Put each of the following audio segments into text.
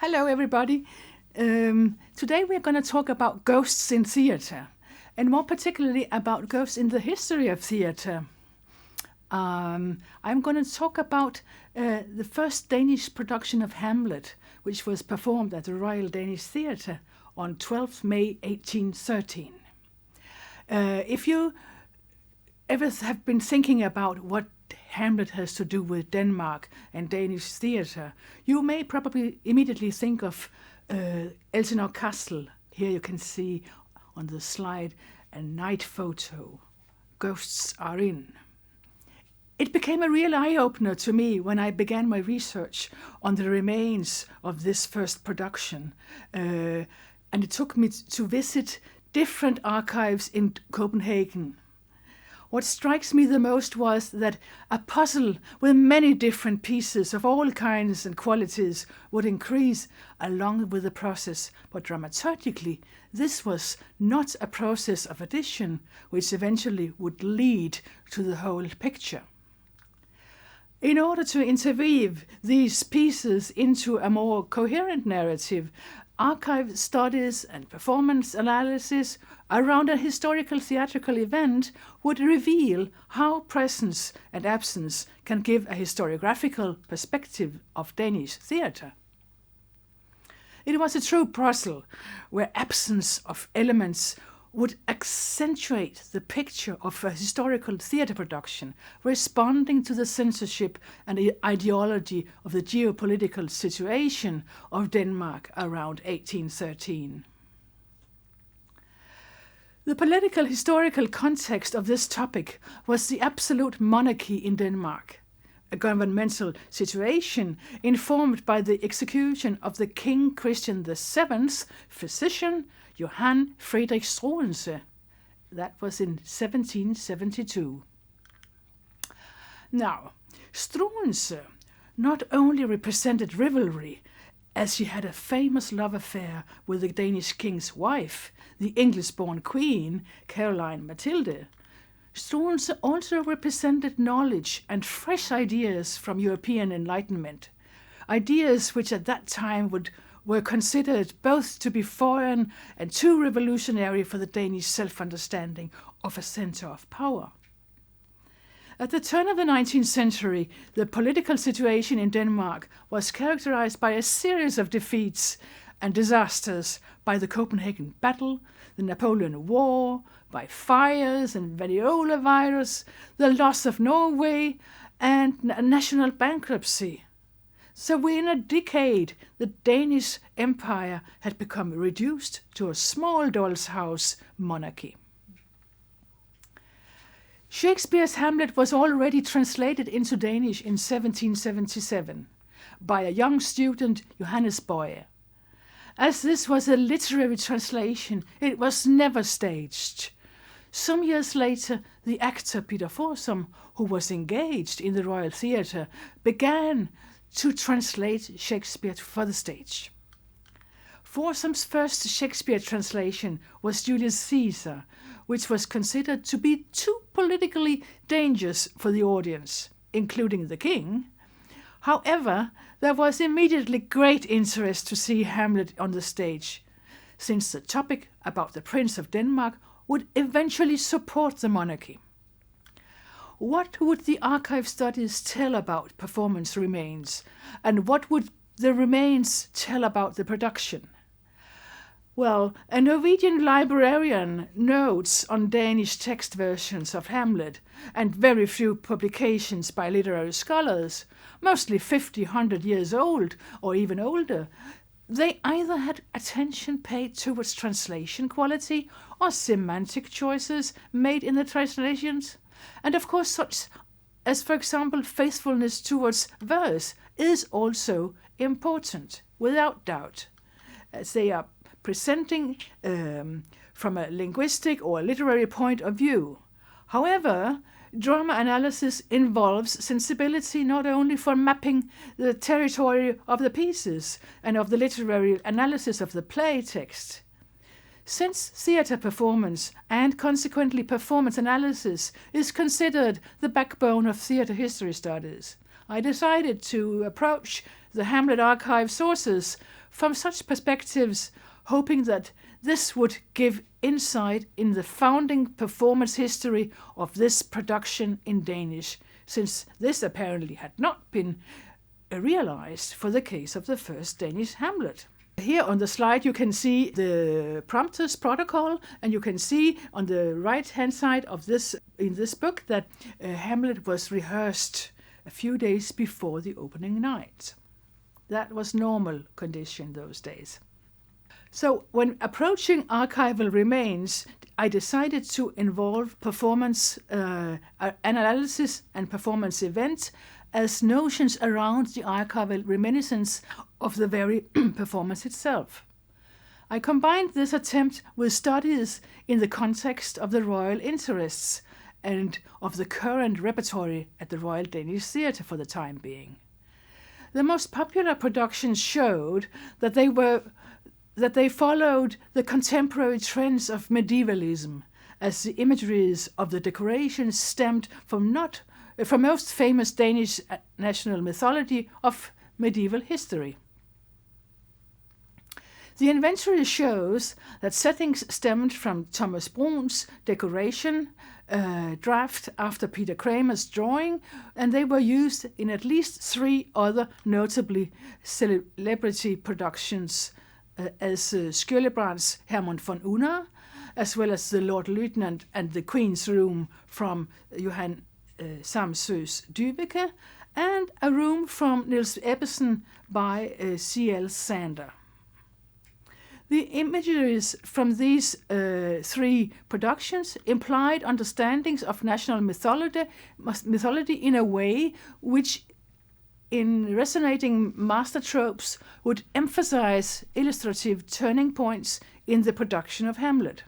Hello, everybody. Today we're going to talk about ghosts in theatre, and more particularly about ghosts in the history of theatre. I'm going to talk about the first Danish production of Hamlet, which was performed at the Royal Danish Theatre on 12th May 1813. If you ever have been thinking about what Hamlet has to do with Denmark and Danish theatre, you may probably immediately think of Elsinore Castle. Here you can see on the slide a night photo. Ghosts are in. It became a real eye-opener to me when I began my research on the remains of this first production. And it took me to visit different archives in Copenhagen. What strikes me the most was that a puzzle with many different pieces of all kinds and qualities would increase along with the process, but dramaturgically, this was not a process of addition, which eventually would lead to the whole picture. In order to interweave these pieces into a more coherent narrative, archive studies and performance analysis around a historical theatrical event would reveal how presence and absence can give a historiographical perspective of Danish theatre. It was a true puzzle where absence of elements would accentuate the picture of a historical theatre production, responding to the censorship and ideology of the geopolitical situation of Denmark around 1813. The political historical context of this topic was the absolute monarchy in Denmark, a governmental situation informed by the execution of the King Christian VII's physician, Johann Friedrich Struensee. That was in 1772. Now, Struensee not only represented rivalry, as she had a famous love affair with the Danish king's wife, the English-born queen, Caroline Mathilde. Struensee also represented knowledge and fresh ideas from European Enlightenment, ideas which at that time were considered both to be foreign and too revolutionary for the Danish self-understanding of a center of power. At the turn of the 19th century, the political situation in Denmark was characterized by a series of defeats and disasters, by the Copenhagen Battle, the Napoleon War, by fires and variola virus, the loss of Norway, and national bankruptcy. So within a decade, the Danish Empire had become reduced to a small doll's house monarchy. Shakespeare's Hamlet was already translated into Danish in 1777 by a young student, Johannes Boye. As this was a literary translation, it was never staged. Some years later, the actor Peter Forsum, who was engaged in the Royal Theatre, began to translate Shakespeare for the stage. Forsum's first Shakespeare translation was Julius Caesar, which was considered to be too politically dangerous for the audience, including the king. However, there was immediately great interest to see Hamlet on the stage, since the topic about the Prince of Denmark would eventually support the monarchy. What would the archive studies tell about performance remains, and what would the remains tell about the production? Well, a Norwegian librarian notes on Danish text versions of Hamlet and very few publications by literary scholars, mostly 50, 100 years old or even older. They either had attention paid towards translation quality or semantic choices made in the translations. And of course, such as, for example, faithfulness towards verse is also important, without doubt, as they are presenting from a linguistic or literary point of view. However, drama analysis involves sensibility not only for mapping the territory of the pieces and of the literary analysis of the play text. Since theatre performance and consequently performance analysis is considered the backbone of theatre history studies, I decided to approach the Hamlet archive sources from such perspectives, hoping that this would give insight in the founding performance history of this production in Danish, since this apparently had not been realized for the case of the first Danish Hamlet. Here on the slide you can see the prompter's protocol, and you can see on the right-hand side of this in this book that Hamlet was rehearsed a few days before the opening night. That was normal condition those days. So when approaching archival remains, I decided to involve performance analysis and performance event as notions around the archival reminiscence of the very performance itself. I combined this attempt with studies in the context of the royal interests and of the current repertory at the Royal Danish Theatre for the time being. The most popular productions showed that they followed the contemporary trends of medievalism, as the imageries of the decorations stemmed from most famous Danish national mythology of medieval history. The inventory shows that settings stemmed from Thomas Brun's decoration draft after Peter Kramer's drawing, and they were used in at least 3 other notably celebrity productions as Skjoldebrand's Hermund von Unna, as well as the Lord Lieutenant and the Queen's Room from Johan Samsø's Dyveke, and a room from Niels Ebbesen by C.L. Sander. The imageries from these 3 productions implied understandings of national mythology in a way which, in resonating master tropes, would emphasize illustrative turning points in the production of Hamlet.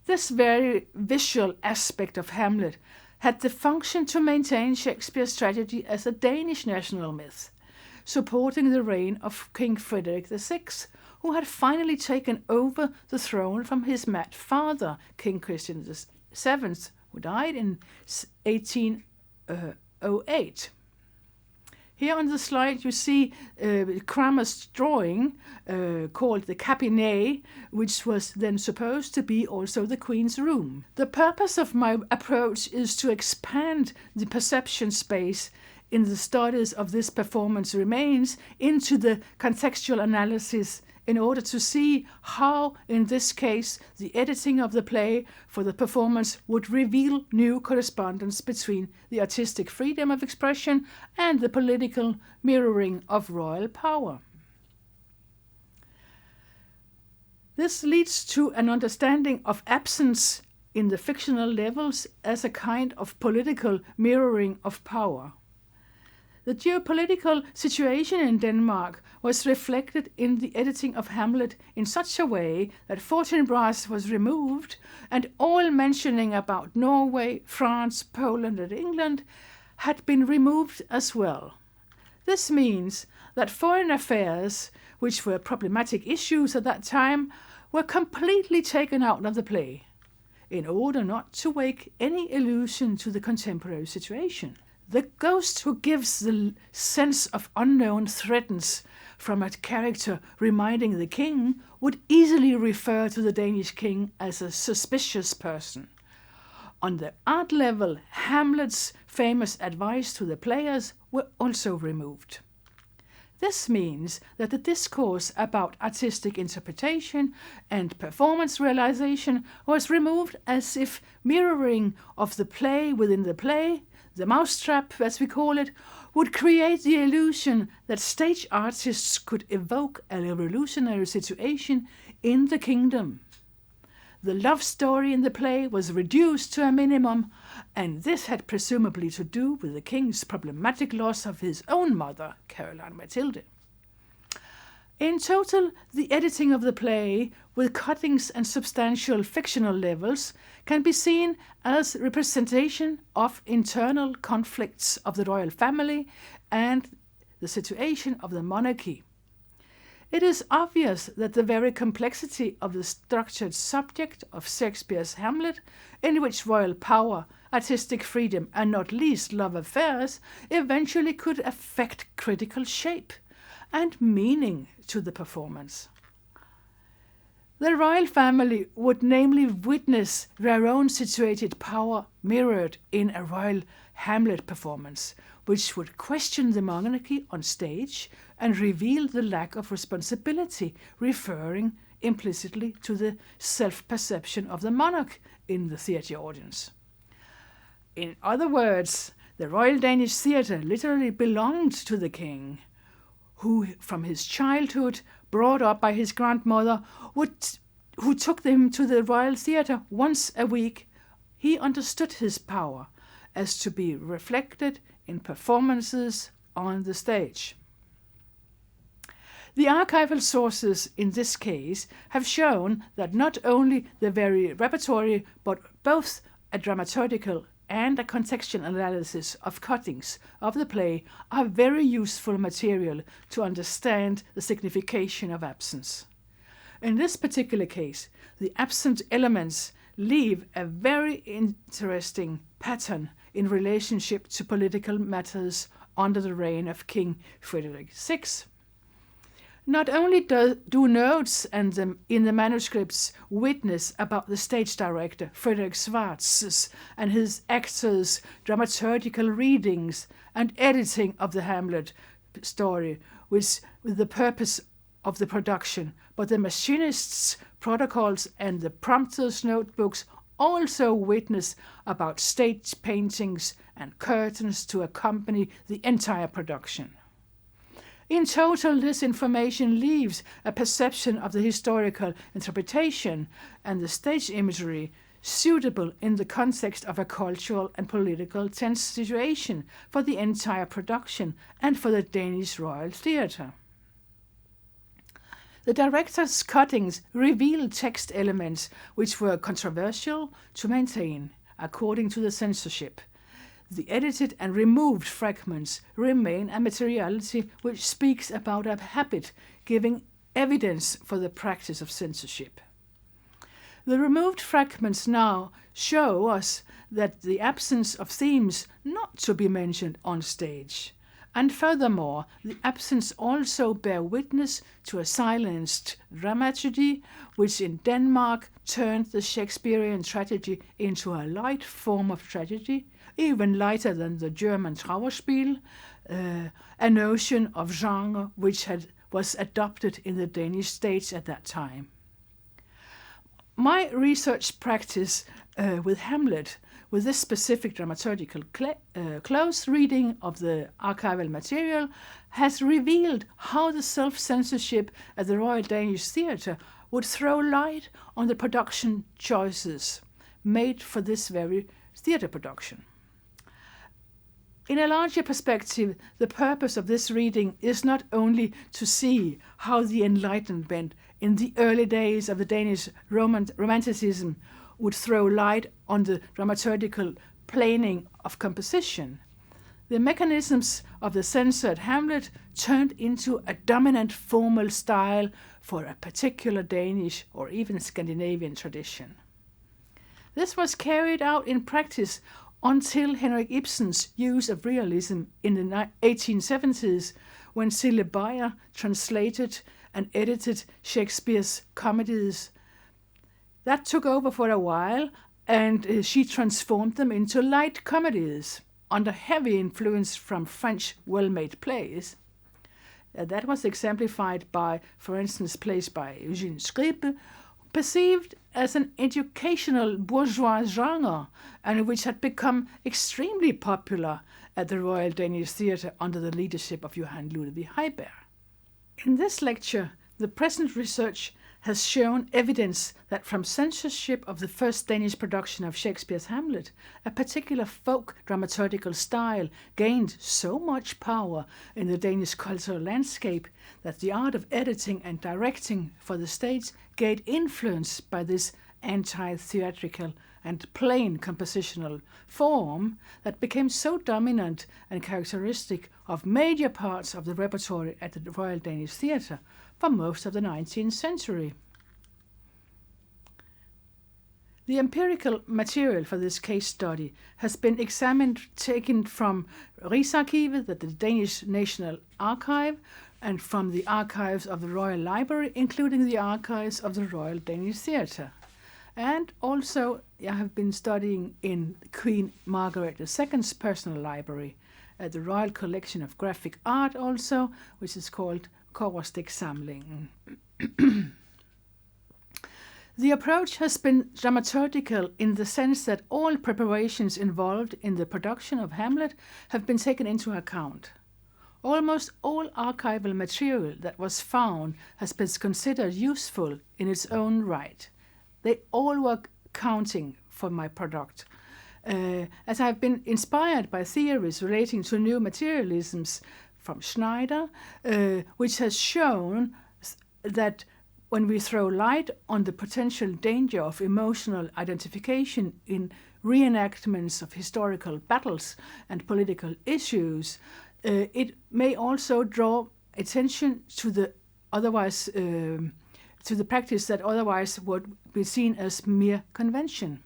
This very visual aspect of Hamlet had the function to maintain Shakespeare's tragedy as a Danish national myth, supporting the reign of King Frederik VI, who had finally taken over the throne from his mad father, King Christian VII, who died in 1808. Here on the slide you see Kramer's drawing called the cabinet, which was then supposed to be also the Queen's room. The purpose of my approach is to expand the perception space in the studies of this performance remains into the contextual analysis in order to see how, in this case, the editing of the play for the performance would reveal new correspondence between the artistic freedom of expression and the political mirroring of royal power. This leads to an understanding of absence in the fictional levels as a kind of political mirroring of power. The geopolitical situation in Denmark was reflected in the editing of Hamlet in such a way that Fortinbras was removed, and all mentioning about Norway, France, Poland, and England had been removed as well. This means that foreign affairs, which were problematic issues at that time, were completely taken out of the play, in order not to wake any allusion to the contemporary situation. The ghost who gives the sense of unknown threats from a character reminding the king would easily refer to the Danish king as a suspicious person. On the art level, Hamlet's famous advice to the players were also removed. This means that the discourse about artistic interpretation and performance realization was removed as if mirroring of the play within the play, the mousetrap, as we call it, would create the illusion that stage artists could evoke a revolutionary situation in the kingdom. The love story in the play was reduced to a minimum, and this had presumably to do with the king's problematic loss of his own mother, Caroline Mathilde. In total, the editing of the play, with cuttings and substantial fictional levels, can be seen as representation of internal conflicts of the royal family and the situation of the monarchy. It is obvious that the very complexity of the structured subject of Shakespeare's Hamlet, in which royal power, artistic freedom, and not least love affairs, eventually could affect critical shape, and meaning to the performance. The royal family would namely witness their own situated power mirrored in a royal Hamlet performance, which would question the monarchy on stage and reveal the lack of responsibility, referring implicitly to the self-perception of the monarch in the theatre audience. In other words, the Royal Danish Theatre literally belonged to the king, who from his childhood, brought up by his grandmother, who took him to the Royal Theatre once a week. He understood his power as to be reflected in performances on the stage. The archival sources in this case have shown that not only the very repertory, but both a dramaturgical and a contextual analysis of cuttings of the play are very useful material to understand the signification of absence. In this particular case, the absent elements leave a very interesting pattern in relationship to political matters under the reign of King Frederick VI. Not only do notes in the manuscripts witness about the stage director Frederick Schwartz's and his actors' dramaturgical readings and editing of the Hamlet story with the purpose of the production, but the machinists' protocols and the prompters' notebooks also witness about stage paintings and curtains to accompany the entire production. In total, this information leaves a perception of the historical interpretation and the stage imagery suitable in the context of a cultural and political tense situation for the entire production and for the Danish Royal Theatre. The director's cuttings reveal text elements which were controversial to maintain, according to the censorship. The edited and removed fragments remain a materiality which speaks about a habit giving evidence for the practice of censorship. The removed fragments now show us that the absence of themes not to be mentioned on stage, and furthermore, the absence also bear witness to a silenced dramaturgy, which in Denmark turned the Shakespearean tragedy into a light form of tragedy, even lighter than the German Trauerspiel, a notion of genre which was adopted in the Danish stage at that time. My research practice with Hamlet, with this specific dramaturgical close reading of the archival material, has revealed how the self-censorship at the Royal Danish Theatre would throw light on the production choices made for this very theatre production. In a larger perspective, the purpose of this reading is not only to see how the Enlightenment in the early days of the Danish Romanticism would throw light on the dramaturgical planing of composition. The mechanisms of the censored Hamlet turned into a dominant formal style for a particular Danish or even Scandinavian tradition. This was carried out in practice until Henrik Ibsen's use of realism in the 1870s, when Sille Beyer translated and edited Shakespeare's comedies. That took over for a while, and she transformed them into light comedies under heavy influence from French well-made plays. That was exemplified by, for instance, plays by Eugene Scribe, perceived as an educational bourgeois genre, and which had become extremely popular at the Royal Danish Theatre under the leadership of Johan Ludvig Heiberg. In this lecture, the present research has shown evidence that from censorship of the first Danish production of Shakespeare's Hamlet, a particular folk dramaturgical style gained so much power in the Danish cultural landscape that the art of editing and directing for the stage gained influence by this anti-theatrical and plain compositional form that became so dominant and characteristic of major parts of the repertory at the Royal Danish Theatre for most of the 19th century. The empirical material for this case study has been examined, taken from Rigsarkivet, the Danish National Archive, and from the archives of the Royal Library, including the archives of the Royal Danish Theatre. And also, I have been studying in Queen Margaret II's personal library, at the Royal Collection of Graphic Art also, which is called Kobberstiksamlingen. The approach has been dramaturgical in the sense that all preparations involved in the production of Hamlet have been taken into account. Almost all archival material that was found has been considered useful in its own right. They all were counting for my product. As I have been inspired by theories relating to new materialisms from Schneider, which has shown that when we throw light on the potential danger of emotional identification in reenactments of historical battles and political issues, it may also draw attention to the practice that otherwise would be seen as mere convention.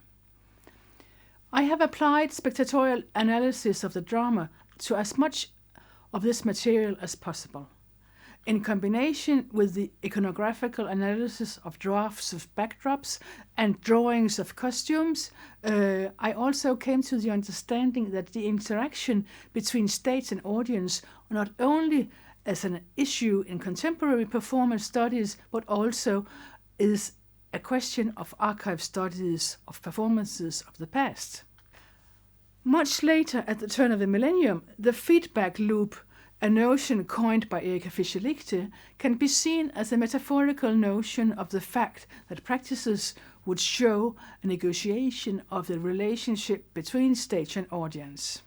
I have applied spectatorial analysis of the drama to as much of this material as possible. In combination with the iconographical analysis of drafts of backdrops and drawings of costumes, I also came to the understanding that the interaction between stage and audience, not only as an issue in contemporary performance studies, but also is a question of archive studies of performances of the past. Much later, at the turn of the millennium, the feedback loop, a notion coined by Erika Fischer-Lichte, can be seen as a metaphorical notion of the fact that practices would show a negotiation of the relationship between stage and audience.